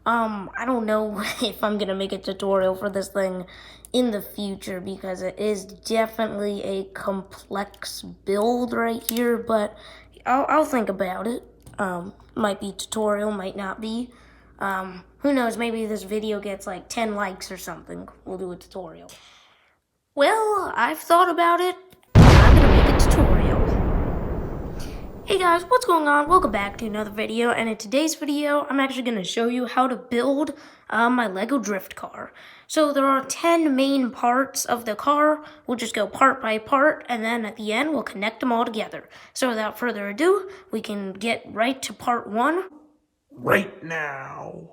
I don't know if I'm gonna make a tutorial for this thing in the future because it is definitely a complex build right here, but I'll think about it. Might be tutorial, might not be. Who knows, maybe this video gets like 10 likes or something. We'll do a tutorial. Well, I've thought about it, and I'm gonna make a tutorial. Hey guys, what's going on? Welcome back to another video, and in today's video, I'm actually going to show you how to build my Lego drift car. So there are 10 main parts of the car. We'll just go part by part, and then at the end, we'll connect them all together. So without further ado, we can get right to part 1. Right now.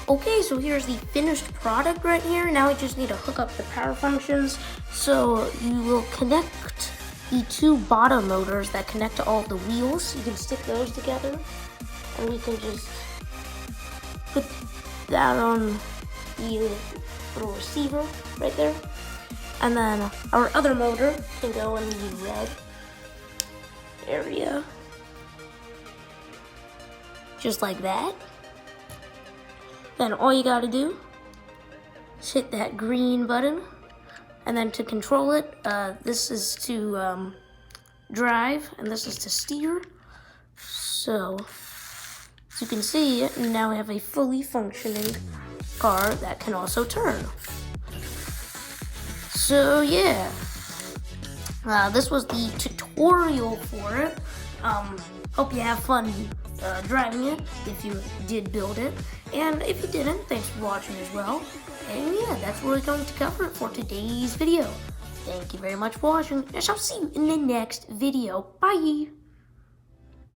Okay, so here's the finished product right here. Now we just need to hook up the power functions. So you will connect the two bottom motors that connect to all of the wheels. You can stick those together, and we can just put that on the little receiver right there. And then our other motor can go in the red area, just like that. Then all you gotta do is hit that green button, and then to control it, this is to drive, and this is to steer. So, as you can see, now we have a fully functioning car that can also turn. So yeah, This was the tutorial for it. Hope you have fun driving it if you did build it. And if you didn't, thanks for watching as well. And yeah, that's what we're going to cover for today's video. Thank you very much for watching, and I'll see you in the next video. Bye!